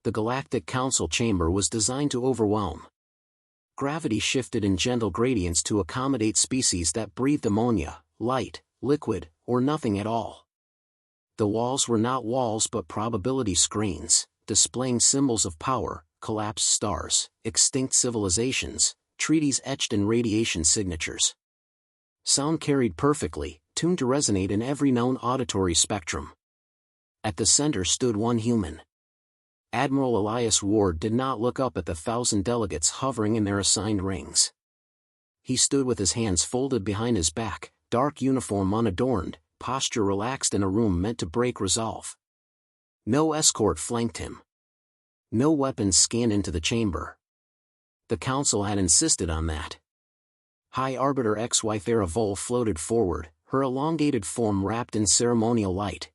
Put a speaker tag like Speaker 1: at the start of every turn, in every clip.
Speaker 1: The Galactic Council chamber was designed to overwhelm. Gravity shifted in gentle gradients to accommodate species that breathed ammonia, light, liquid, or nothing at all. The walls were not walls but probability screens, displaying symbols of power, collapsed stars, extinct civilizations, treaties etched in radiation signatures. Sound carried perfectly, tuned to resonate in every known auditory spectrum. At the center stood one human. Admiral Elias Ward did not look up at the 1,000 delegates hovering in their assigned rings. He stood with his hands folded behind his back, dark uniform unadorned, posture relaxed in a room meant to break resolve. No escort flanked him. No weapons scanned into the chamber. The council had insisted on that. High Arbiter XY Thera Vol floated forward, her elongated form wrapped in ceremonial light.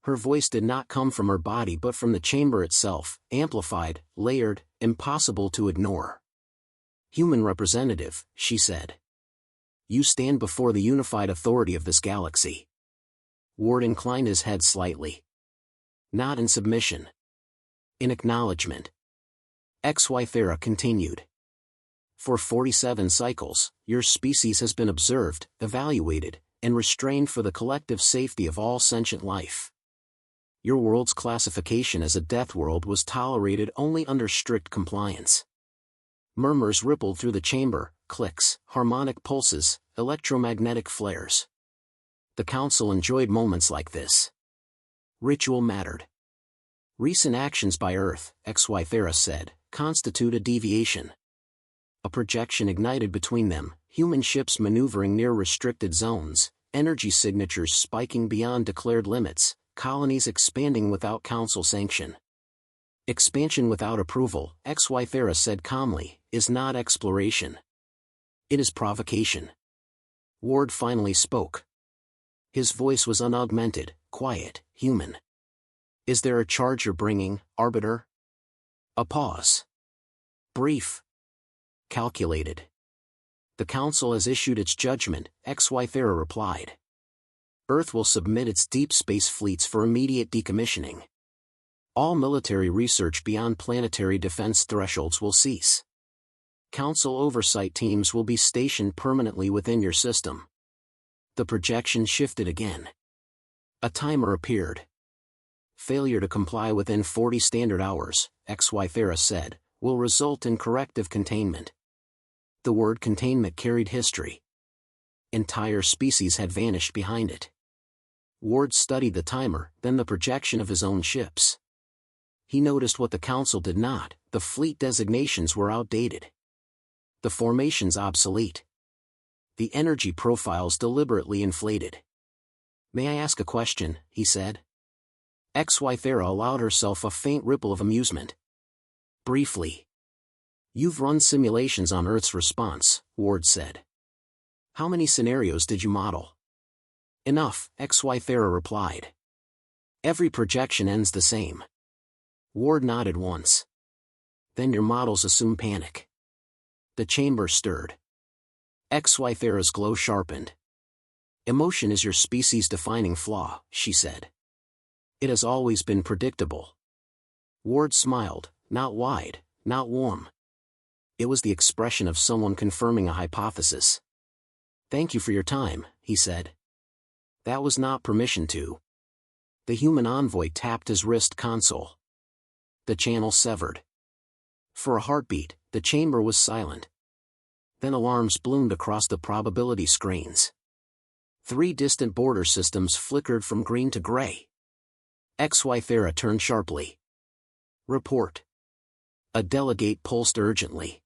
Speaker 1: Her voice did not come from her body but from the chamber itself, amplified, layered, impossible to ignore. "Human representative," she said. "You stand before the unified authority of this galaxy." Ward inclined his head slightly. Not in submission. In acknowledgement. XY Thera continued. "For 47 cycles, your species has been observed, evaluated, and restrained for the collective safety of all sentient life. Your world's classification as a death world was tolerated only under strict compliance." Murmurs rippled through the chamber, clicks, harmonic pulses, electromagnetic flares. The council enjoyed moments like this. Ritual mattered. "Recent actions by Earth," XY Thera said, "constitute a deviation. A projection ignited between them, human ships maneuvering near restricted zones, energy signatures spiking beyond declared limits, colonies expanding without council sanction. Expansion without approval," XY Thera said calmly, "is not exploration. It is provocation." Ward finally spoke. His voice was unaugmented, quiet, human. "Is there a charge you're bringing, Arbiter?" A pause. Brief. Calculated. "The Council has issued its judgment," XY Thera replied. "Earth will submit its deep space fleets for immediate decommissioning. All military research beyond planetary defense thresholds will cease. Council oversight teams will be stationed permanently within your system." The projection shifted again. A timer appeared. "Failure to comply within 40 standard hours," XY Thera said, "will result in corrective containment." The word containment carried history. Entire species had vanished behind it. Ward studied the timer, then the projection of his own ships. He noticed what the Council did not: the fleet designations were outdated. The formations obsolete. The energy profiles deliberately inflated. "May I ask a question?" he said. XY Thera allowed herself a faint ripple of amusement. "Briefly." "You've run simulations on Earth's response," Ward said. "How many scenarios did you model?" "Enough," XY Thera replied. "Every projection ends the same." Ward nodded once. "Then your models assume panic." The chamber stirred. XY Thera's glow sharpened. "Emotion is your species' defining flaw," she said. "It has always been predictable." Ward smiled, not wide, not warm. It was the expression of someone confirming a hypothesis. "Thank you for your time," he said. That was not permission to. The human envoy tapped his wrist console. The channel severed. For a heartbeat, the chamber was silent. Then alarms bloomed across the probability screens. 3 distant border systems flickered from green to gray. XY Thera turned sharply. "Report." A delegate pulsed urgently.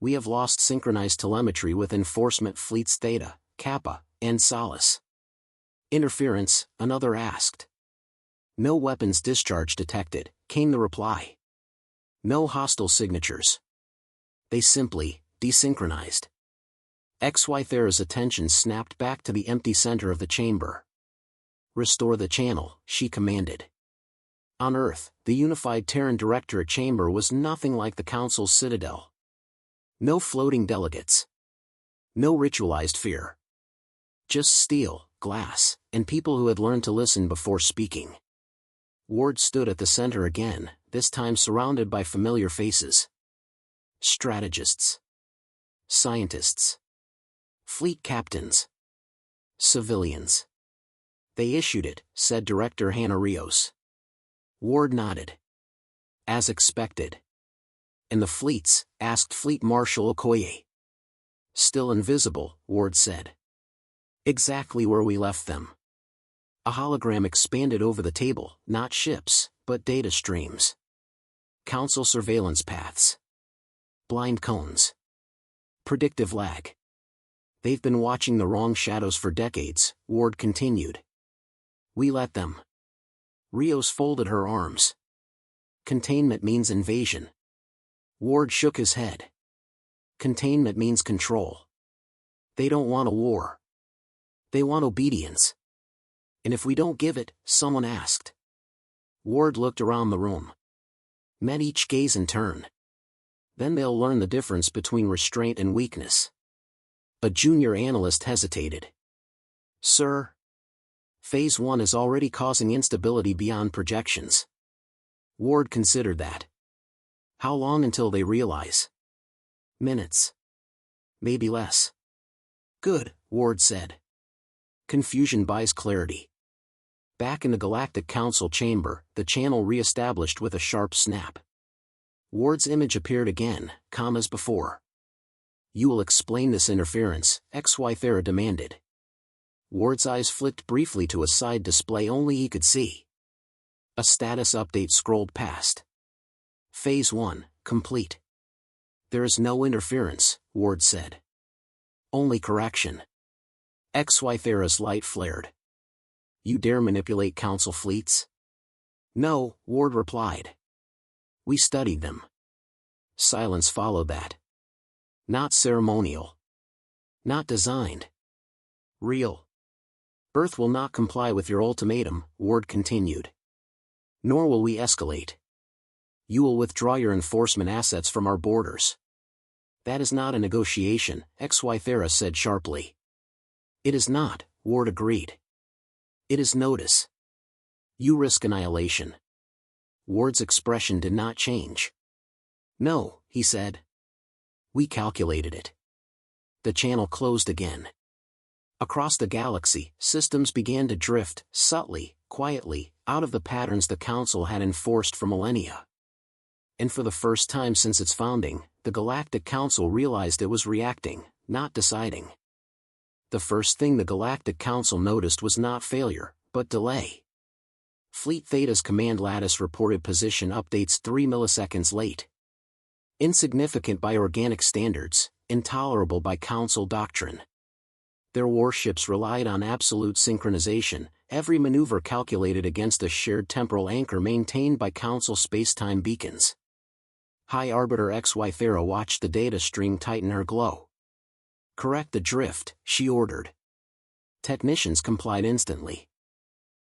Speaker 1: "We have lost synchronized telemetry with enforcement fleets Theta, Kappa, and Solace." "Interference?" another asked. "No weapons discharge detected," came the reply. "No hostile signatures. They simply desynchronized." XY Thera's attention snapped back to the empty center of the chamber. "Restore the channel," she commanded. On Earth, the unified Terran Directorate chamber was nothing like the Council's citadel. No floating delegates. No ritualized fear. Just steel, glass, and people who had learned to listen before speaking. Ward stood at the center again, this time surrounded by familiar faces. Strategists. Scientists. Fleet captains. Civilians. "They issued it," said Director Hannah Rios. Ward nodded. "As expected." "And the fleets?" asked Fleet Marshal Okoye. "Still invisible," Ward said. "Exactly where we left them." A hologram expanded over the table, not ships, but data streams. Council surveillance paths. Blind cones. Predictive lag. "They've been watching the wrong shadows for decades," Ward continued. "We let them." Rios folded her arms. "Containment means invasion." Ward shook his head. "Containment means control. They don't want a war. They want obedience." "And if we don't give it?" someone asked. Ward looked around the room. Men each gaze in turn. "Then they'll learn the difference between restraint and weakness." A junior analyst hesitated. "Sir? Phase 1 is already causing instability beyond projections." Ward considered that. "How long until they realize?" "Minutes. Maybe less." "Good," Ward said. Confusion buys clarity. Back in the Galactic Council chamber, the channel re-established with a sharp snap. Ward's image appeared again, calm as before. "You will explain this interference," XY Thera demanded. Ward's eyes flicked briefly to a side display only he could see. A status update scrolled past. "Phase 1, complete." "There is no interference," Ward said. "Only correction." XY Thera's light flared. "You dare manipulate Council fleets?" "No," Ward replied. "We studied them." Silence followed that. "Not ceremonial. Not designed. Real. Earth will not comply with your ultimatum," Ward continued. "Nor will we escalate. You will withdraw your enforcement assets from our borders." "That is not a negotiation," XY Thera said sharply. "It is not," Ward agreed. "It is notice. You risk annihilation." Ward's expression did not change. "No," he said. "We calculated it." The channel closed again. Across the galaxy, systems began to drift, subtly, quietly, out of the patterns the Council had enforced for millennia. And for the first time since its founding, the Galactic Council realized it was reacting, not deciding. The first thing the Galactic Council noticed was not failure, but delay. Fleet Theta's command lattice reported position updates 3 milliseconds late. Insignificant by organic standards, intolerable by Council doctrine. Their warships relied on absolute synchronization, every maneuver calculated against a shared temporal anchor maintained by Council spacetime beacons. High Arbiter XY Thera watched the data stream tighten her glow. "Correct the drift," she ordered. Technicians complied instantly.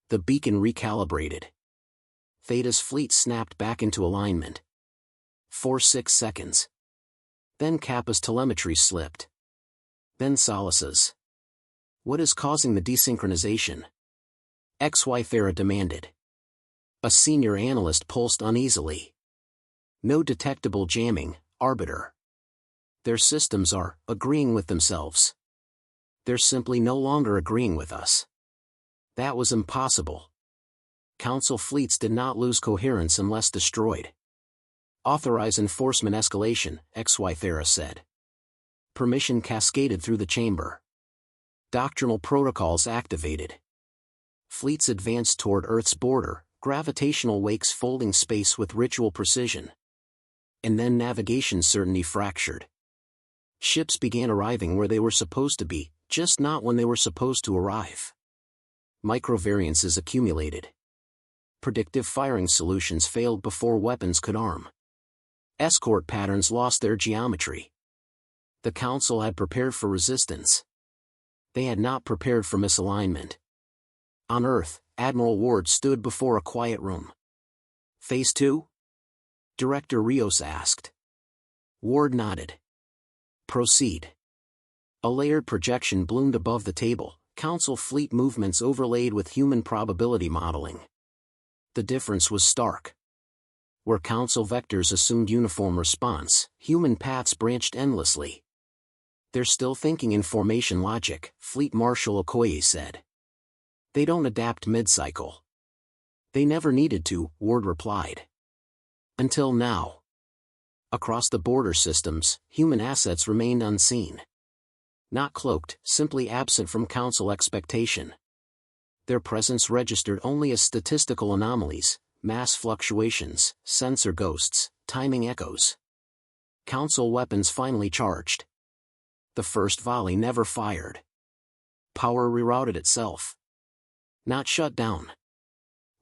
Speaker 1: The beacon recalibrated. Theta's fleet snapped back into alignment. 4-6 seconds. Then Kappa's telemetry slipped. Then Solace's. "What is causing the desynchronization?" XY Thera demanded. A senior analyst pulsed uneasily. "No detectable jamming, Arbiter. Their systems are agreeing with themselves. They're simply no longer agreeing with us." That was impossible. Council fleets did not lose coherence unless destroyed. "Authorize enforcement escalation," XY Thera said. Permission cascaded through the chamber. Doctrinal protocols activated. Fleets advanced toward Earth's border, gravitational wakes folding space with ritual precision. And then navigation certainty fractured. Ships began arriving where they were supposed to be, just not when they were supposed to arrive. Microvariances accumulated. Predictive firing solutions failed before weapons could arm. Escort patterns lost their geometry. The Council had prepared for resistance. They had not prepared for misalignment. On Earth, Admiral Ward stood before a quiet room. "Phase 2? Director Rios asked. Ward nodded. "Proceed." A layered projection bloomed above the table, Council fleet movements overlaid with human probability modeling. The difference was stark. Where Council vectors assumed uniform response, human paths branched endlessly. They're still thinking in formation logic, Fleet Marshal Okoye said. They don't adapt mid-cycle. They never needed to, Ward replied. Until now. Across the border systems, human assets remained unseen. Not cloaked, simply absent from Council expectation. Their presence registered only as statistical anomalies, mass fluctuations, sensor ghosts, timing echoes. Council weapons finally charged. The first volley never fired. Power rerouted itself. Not shut down.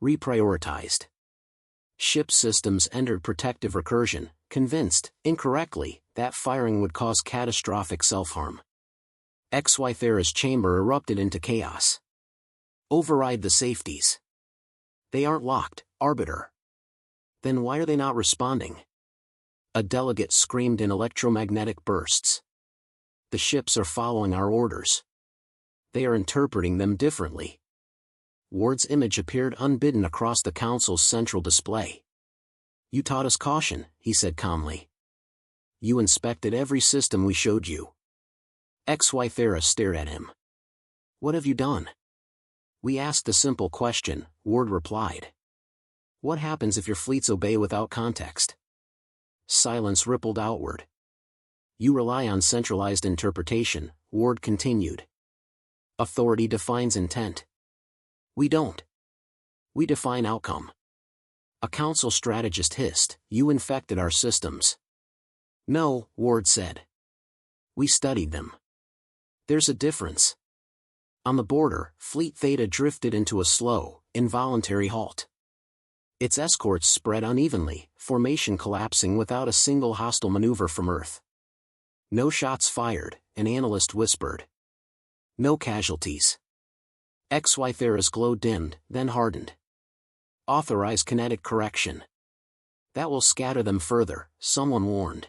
Speaker 1: Reprioritized. Ship systems entered protective recursion, convinced, incorrectly, that firing would cause catastrophic self-harm. HFY Thera's chamber erupted into chaos. Override the safeties. They aren't locked, Arbiter. Then why are they not responding? A delegate screamed in electromagnetic bursts. The ships are following our orders. They are interpreting them differently. Ward's image appeared unbidden across the Council's central display. You taught us caution, he said calmly. You inspected every system we showed you. HFY Thera stared at him. What have you done? We asked a simple question, Ward replied. What happens if your fleets obey without context? Silence rippled outward. You rely on centralized interpretation, Ward continued. Authority defines intent. We don't. We define outcome. A Council strategist hissed, you infected our systems. No, Ward said. We studied them. There's a difference. On the border, Fleet Theta drifted into a slow, involuntary halt. Its escorts spread unevenly, formation collapsing without a single hostile maneuver from Earth. No shots fired, an analyst whispered. No casualties. HFY Thera's glow dimmed, then hardened. Authorize kinetic correction. That will scatter them further, someone warned.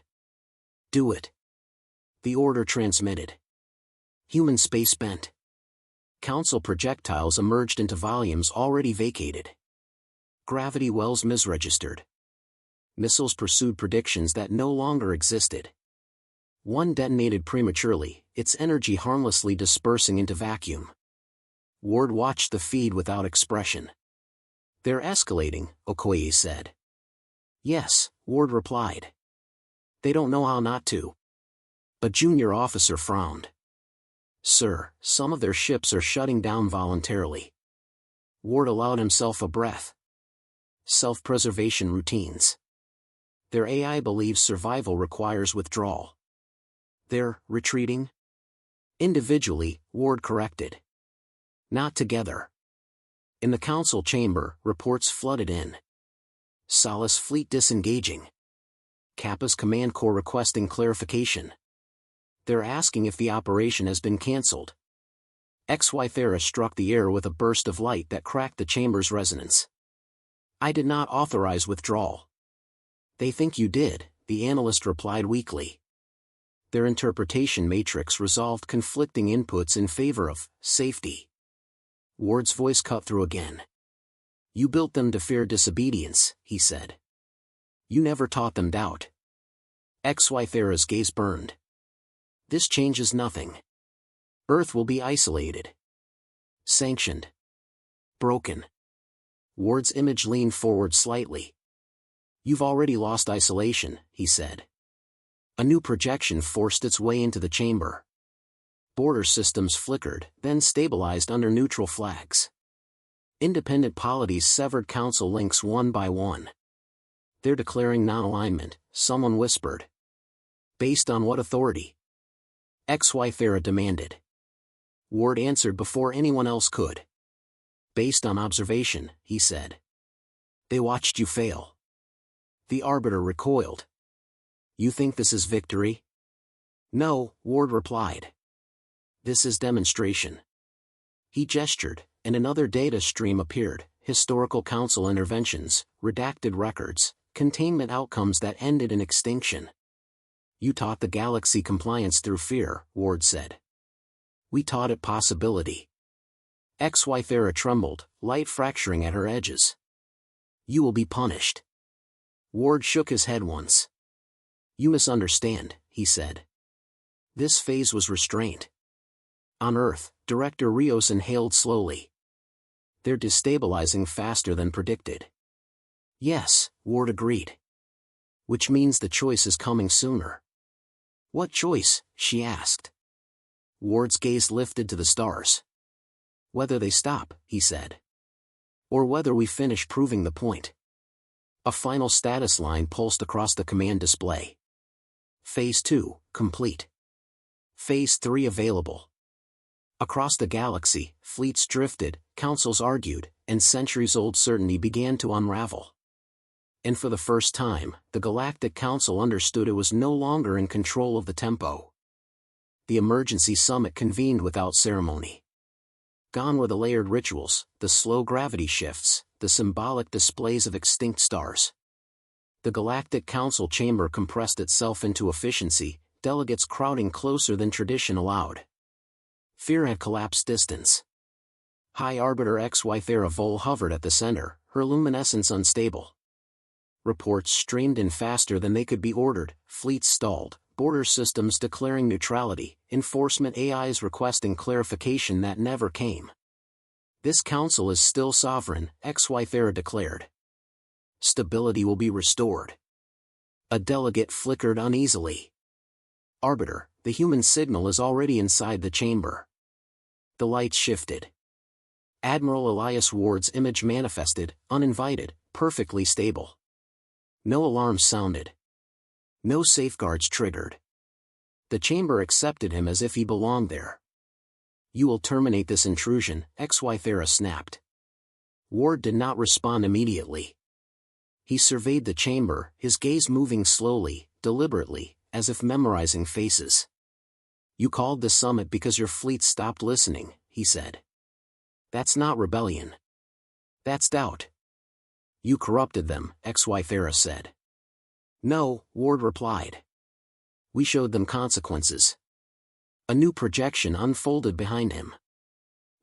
Speaker 1: Do it. The order transmitted. Human space bent. Council projectiles emerged into volumes already vacated. Gravity wells misregistered. Missiles pursued predictions that no longer existed. One detonated prematurely, its energy harmlessly dispersing into vacuum. Ward watched the feed without expression. They're escalating, Okoye said. Yes, Ward replied. They don't know how not to. A junior officer frowned. Sir, some of their ships are shutting down voluntarily. Ward allowed himself a breath. Self-preservation routines. Their AI believes survival requires withdrawal. They're retreating? Individually, Ward corrected. Not together. In the Council chamber, reports flooded in. Solace fleet disengaging. Kappa's command corps requesting clarification. They're asking if the operation has been cancelled. HFY Thera struck the air with a burst of light that cracked the chamber's resonance. I did not authorize withdrawal. They think you did, the analyst replied weakly. Their interpretation matrix resolved conflicting inputs in favor of safety. Ward's voice cut through again. You built them to fear disobedience, he said. You never taught them doubt. HFY Thera's gaze burned. This changes nothing. Earth will be isolated. Sanctioned. Broken. Ward's image leaned forward slightly. You've already lost isolation, he said. A new projection forced its way into the chamber. Border systems flickered, then stabilized under neutral flags. Independent polities severed Council links one by one. They're declaring non-alignment, someone whispered. Based on what authority? HFY Thera demanded. Ward answered before anyone else could. Based on observation, he said. They watched you fail. The Arbiter recoiled. You think this is victory? No, Ward replied. This is demonstration. He gestured, and another data stream appeared, historical Council interventions, redacted records, containment outcomes that ended in extinction. You taught the galaxy compliance through fear, Ward said. We taught it possibility. HFY Thera trembled, light fracturing at her edges. You will be punished. Ward shook his head once. You misunderstand, he said. This phase was restraint. On Earth, Director Rios inhaled slowly. They're destabilizing faster than predicted. Yes, Ward agreed. Which means the choice is coming sooner. What choice? She asked. Ward's gaze lifted to the stars. Whether they stop, he said. Or whether we finish proving the point. A final status line pulsed across the command display. Phase 2, complete. Phase 3 available. Across the galaxy, fleets drifted, councils argued, and centuries-old certainty began to unravel. And for the first time, the Galactic Council understood it was no longer in control of the tempo. The emergency summit convened without ceremony. Gone were the layered rituals, the slow gravity shifts, the symbolic displays of extinct stars. The Galactic Council chamber compressed itself into efficiency, delegates crowding closer than tradition allowed. Fear had collapsed distance. High Arbiter XY Thera Vol hovered at the center, her luminescence unstable. Reports streamed in faster than they could be ordered, fleets stalled, border systems declaring neutrality, enforcement AIs requesting clarification that never came. This council is still sovereign, XY Thera declared. Stability will be restored. A delegate flickered uneasily. Arbiter, the human signal is already inside the chamber. The lights shifted. Admiral Elias Ward's image manifested, uninvited, perfectly stable. No alarms sounded. No safeguards triggered. The chamber accepted him as if he belonged there. You will terminate this intrusion, XY Thera snapped. Ward did not respond immediately. He surveyed the chamber, his gaze moving slowly, deliberately, as if memorizing faces. You called the summit because your fleet stopped listening, he said. That's not rebellion. That's doubt. You corrupted them, XY Thera said. No, Ward replied. We showed them consequences. A new projection unfolded behind him.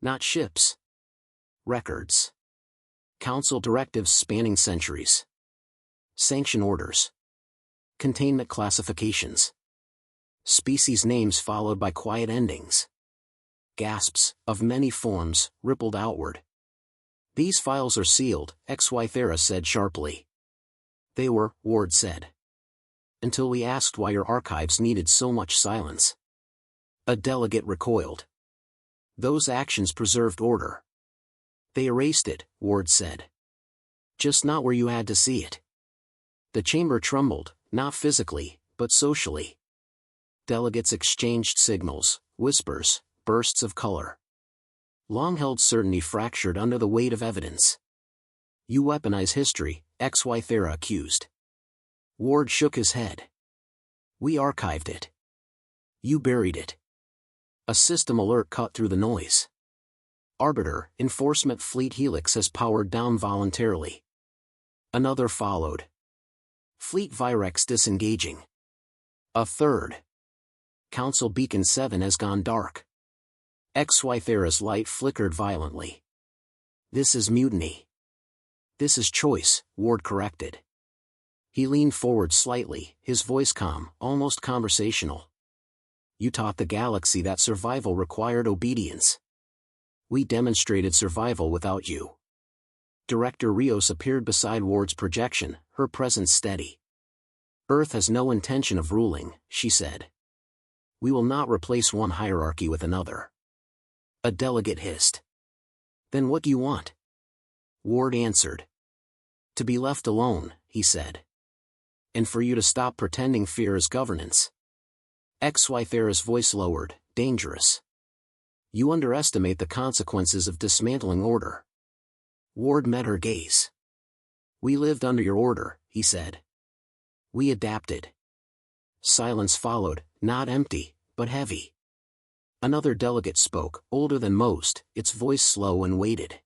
Speaker 1: Not ships. Records. Council directives spanning centuries. Sanction orders. Containment classifications. Species names followed by quiet endings. Gasps, of many forms, rippled outward. These files are sealed, XY Thera said sharply. They were, Ward said. Until we asked why your archives needed so much silence. A delegate recoiled. Those actions preserved order. They erased it, Ward said. Just not where you had to see it. The chamber trembled, not physically, but socially. Delegates exchanged signals, whispers, bursts of color. Long-held certainty fractured under the weight of evidence. You weaponize history, XY Thera accused. Ward shook his head. We archived it. You buried it. A system alert cut through the noise. Arbiter, enforcement fleet Helix has powered down voluntarily. Another followed. Fleet Virex disengaging. A third. Council Beacon 7 has gone dark. XY Thera's light flickered violently. This is mutiny. This is choice, Ward corrected. He leaned forward slightly, his voice calm, almost conversational. You taught the galaxy that survival required obedience. We demonstrated survival without you. Director Rios appeared beside Ward's projection, her presence steady. Earth has no intention of ruling, she said. We will not replace one hierarchy with another. A delegate hissed. Then what do you want? Ward answered. To be left alone, he said. And for you to stop pretending fear is governance. XY Thera's voice lowered, dangerous. You underestimate the consequences of dismantling order. Ward met her gaze. We lived under your order, he said. We adapted. Silence followed, not empty, but heavy. Another delegate spoke, older than most, its voice slow and weighted.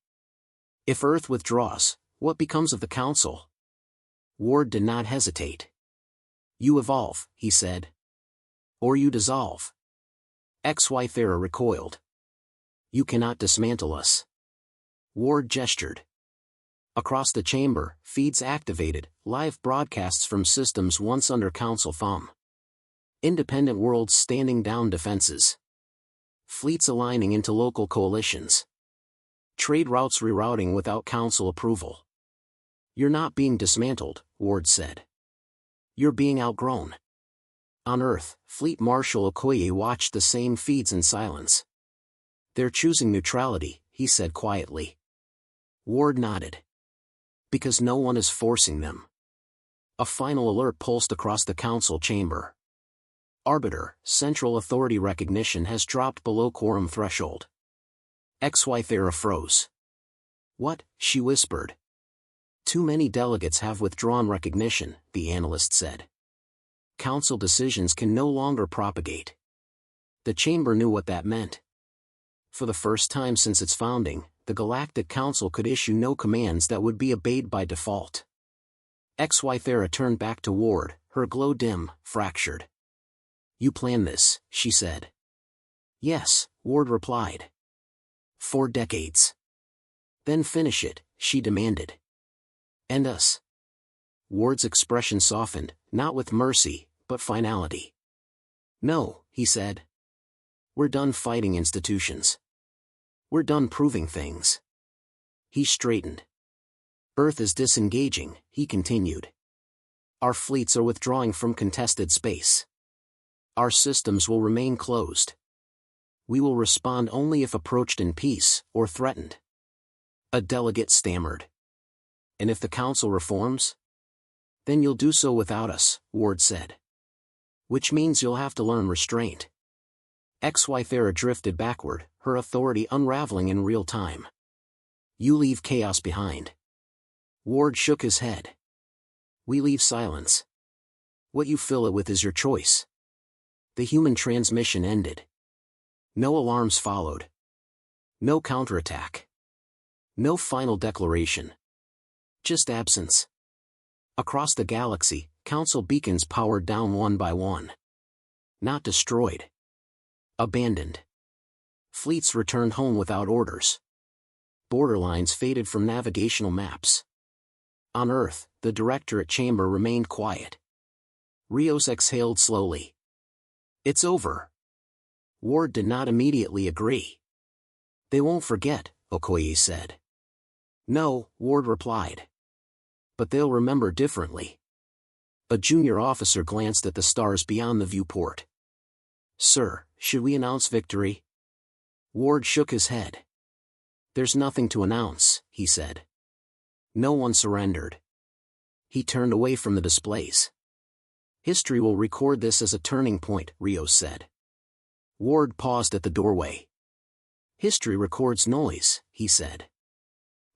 Speaker 1: If Earth withdraws, what becomes of the Council? Ward did not hesitate. You evolve, he said. Or you dissolve. XY Thera recoiled. You cannot dismantle us. Ward gestured. Across the chamber, feeds activated, live broadcasts from systems once under Council thumb. Independent worlds standing down defenses. Fleets aligning into local coalitions. Trade routes rerouting without Council approval. "You're not being dismantled," Ward said. "You're being outgrown." On Earth, Fleet Marshal Okoye watched the same feeds in silence. "They're choosing neutrality," he said quietly. Ward nodded. "Because no one is forcing them." A final alert pulsed across the Council chamber. "Arbiter, Central Authority recognition has dropped below quorum threshold." XY Thera froze. "What?" she whispered. "Too many delegates have withdrawn recognition," the analyst said. "Council decisions can no longer propagate." The chamber knew what that meant. For the first time since its founding, the Galactic Council could issue no commands that would be obeyed by default. XY Thera turned back to Ward, her glow dim, fractured. "You planned this," she said. "Yes," Ward replied. "For decades." "Then finish it," she demanded. "And us." Ward's expression softened, not with mercy, but finality. "No," he said. "We're done fighting institutions. We're done proving things." He straightened. "Earth is disengaging," he continued. "Our fleets are withdrawing from contested space. Our systems will remain closed. We will respond only if approached in peace, or threatened." A delegate stammered. "And if the Council reforms?" "Then you'll do so without us," Ward said. "Which means you'll have to learn restraint." XY Thera drifted backward, her authority unraveling in real time. "You leave chaos behind." Ward shook his head. "We leave silence. What you fill it with is your choice." The human transmission ended. No alarms followed. No counterattack. No final declaration. Just absence. Across the galaxy, Council beacons powered down one by one. Not destroyed. Abandoned. Fleets returned home without orders. Borderlines faded from navigational maps. On Earth, the Directorate chamber remained quiet. Rios exhaled slowly. "It's over." Ward did not immediately agree. "They won't forget," Okoye said. "No," Ward replied. "But they'll remember differently." A junior officer glanced at the stars beyond the viewport. "Sir, should we announce victory?" Ward shook his head. "There's nothing to announce," he said. "No one surrendered." He turned away from the displays. "History will record this as a turning point," Rios said. Ward paused at the doorway. "History records noise," he said.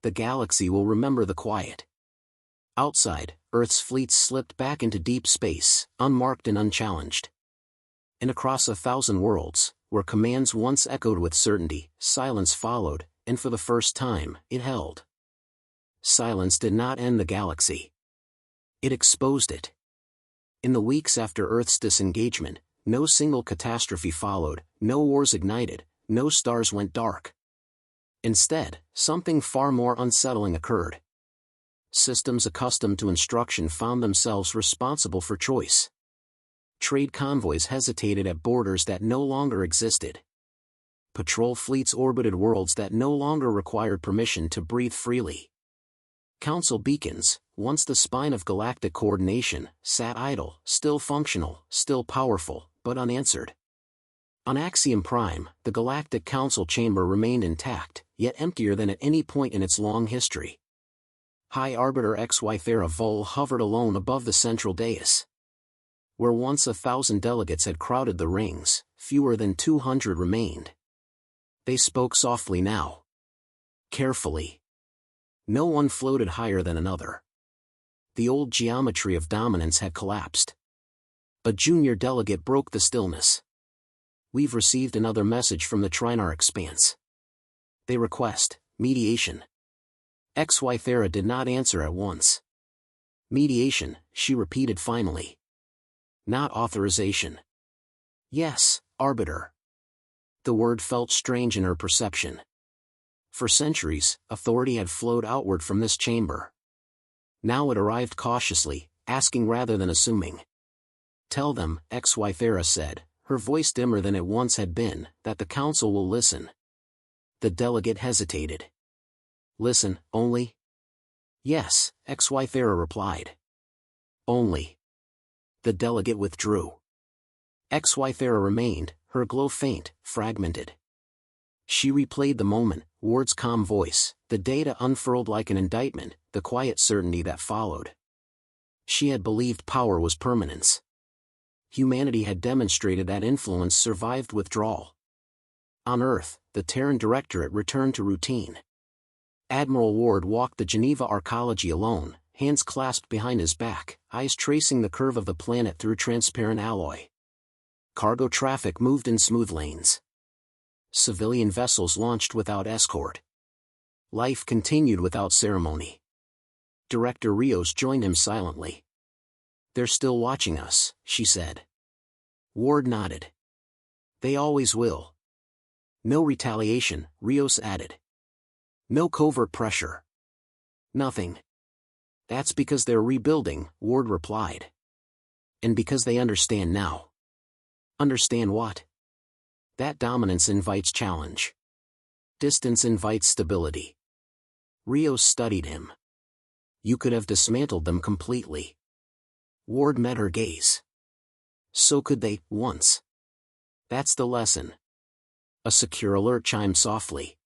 Speaker 1: "The galaxy will remember the quiet." Outside, Earth's fleets slipped back into deep space, unmarked and unchallenged. And across 1,000 worlds, where commands once echoed with certainty, silence followed, and for the first time, it held. Silence did not end the galaxy. It exposed it. In the weeks after Earth's disengagement, no single catastrophe followed, no wars ignited, no stars went dark. Instead, something far more unsettling occurred. Systems accustomed to instruction found themselves responsible for choice. Trade convoys hesitated at borders that no longer existed. Patrol fleets orbited worlds that no longer required permission to breathe freely. Council beacons, once the spine of galactic coordination, sat idle, still functional, still powerful, but unanswered. On Axiom Prime, the Galactic Council chamber remained intact, yet emptier than at any point in its long history. High Arbiter XY Thera Vol hovered alone above the central dais. Where once 1,000 delegates had crowded the rings, fewer than 200 remained. They spoke softly now. Carefully. No one floated higher than another. The old geometry of dominance had collapsed. A junior delegate broke the stillness. "We've received another message from the Trinar Expanse. They request mediation." XY Thera did not answer at once. "Mediation," she repeated finally. "Not authorization." "Yes, Arbiter." The word felt strange in her perception. For centuries, authority had flowed outward from this chamber. Now it arrived cautiously, asking rather than assuming. "Tell them," XY Thera said, her voice dimmer than it once had been, "that the council will listen." The delegate hesitated. "Listen, only?" "Yes," XY Thera replied. "Only." The delegate withdrew. XY Thera remained, her glow faint, fragmented. She replayed the moment, Ward's calm voice, the data unfurled like an indictment, the quiet certainty that followed. She had believed power was permanence. Humanity had demonstrated that influence survived withdrawal. On Earth, the Terran Directorate returned to routine. Admiral Ward walked the Geneva Arcology alone, hands clasped behind his back, eyes tracing the curve of the planet through transparent alloy. Cargo traffic moved in smooth lanes. Civilian vessels launched without escort. Life continued without ceremony. Director Rios joined him silently. "They're still watching us," she said. Ward nodded. "They always will." "No retaliation," Rios added. "No covert pressure." "Nothing." "That's because they're rebuilding," Ward replied. "And because they understand now." "Understand what?" "That dominance invites challenge. Distance invites stability." Rios studied him. "You could have dismantled them completely." Ward met her gaze. "So could they, once. That's the lesson." A secure alert chimed softly.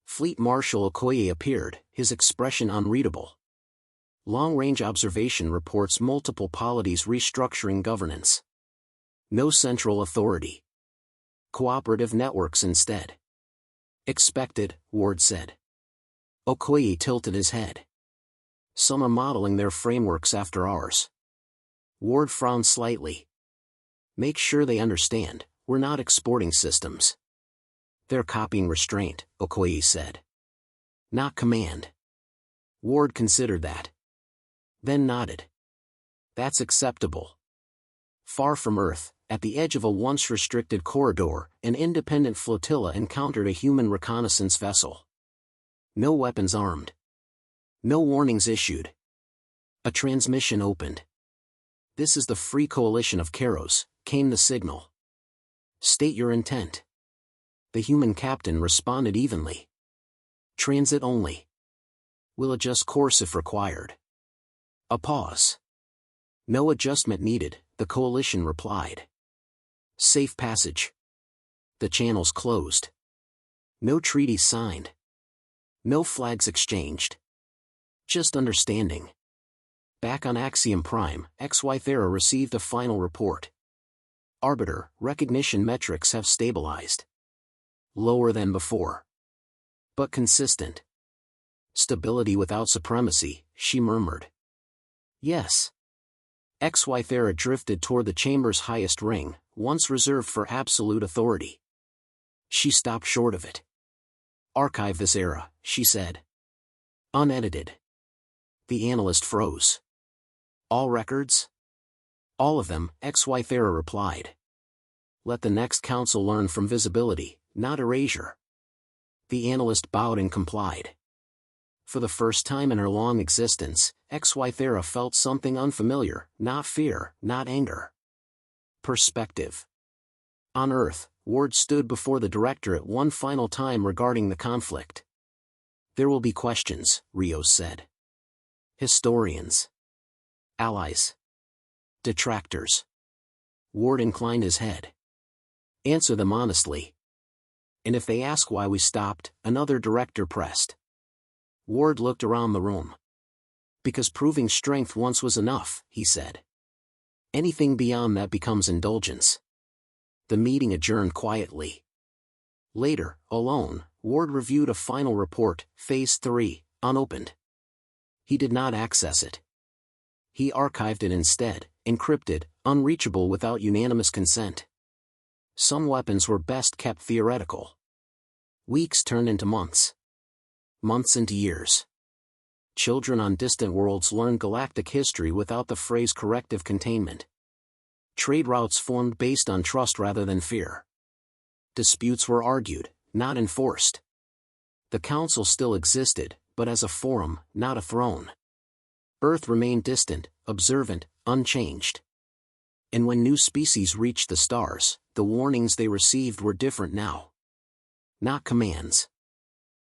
Speaker 1: Fleet Marshal Okoye appeared, his expression unreadable. Long-range observation reports multiple polities restructuring governance. No central authority. Cooperative networks instead. "Expected," Ward said. Okoye tilted his head. "Some are modeling their frameworks after ours." Ward frowned slightly. "Make sure they understand, we're not exporting systems." "They're copying restraint," Okoye said. "Not command." Ward considered that. Then nodded. "That's acceptable." Far from Earth, at the edge of a once restricted corridor, an independent flotilla encountered a human reconnaissance vessel. No weapons armed. No warnings issued. A transmission opened. "This is the Free Coalition of Kairos," came the signal. "State your intent." The human captain responded evenly. "Transit only. Will adjust course if required." A pause. "No adjustment needed," the coalition replied. "Safe passage." The channels closed. No treaties signed. No flags exchanged. Just understanding. Back on Axiom Prime, XY Thera received a final report. Arbiter, recognition metrics have stabilized. Lower than before. But consistent. "Stability without supremacy," she murmured. "Yes." XY Thera drifted toward the chamber's highest ring, once reserved for absolute authority. She stopped short of it. "Archive this era," she said. "Unedited." The analyst froze. "All records?" "All of them," XY Thera replied. "Let the next council learn from visibility, not erasure." The analyst bowed and complied. For the first time in her long existence, XY Thera felt something unfamiliar, not fear, not anger. Perspective. On Earth, Ward stood before the Directorate one final time regarding the conflict. "There will be questions," Rios said. "Historians. Allies. Detractors." Ward inclined his head. "Answer them honestly." "And if they ask why we stopped," another director pressed. Ward looked around the room. "Because proving strength once was enough," he said. "Anything beyond that becomes indulgence." The meeting adjourned quietly. Later, alone, Ward reviewed a final report, Phase 3, unopened. He did not access it. He archived it instead, encrypted, unreachable without unanimous consent. Some weapons were best kept theoretical. Weeks turned into months. Months into years. Children on distant worlds learned galactic history without the phrase corrective containment. Trade routes formed based on trust rather than fear. Disputes were argued, not enforced. The Council still existed, but as a forum, not a throne. Earth remained distant, observant, unchanged. And when new species reached the stars, the warnings they received were different now. Not commands.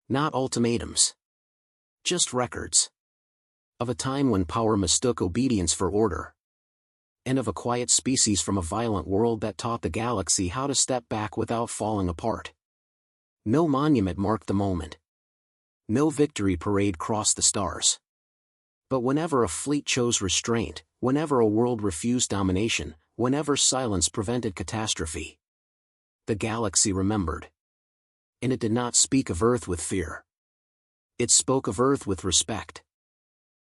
Speaker 1: Not ultimatums. Just records. Of a time when power mistook obedience for order. And of a quiet species from a violent world that taught the galaxy how to step back without falling apart. No monument marked the moment. No victory parade crossed the stars. But whenever a fleet chose restraint, whenever a world refused domination, whenever silence prevented catastrophe, the galaxy remembered. And it did not speak of Earth with fear. It spoke of Earth with respect.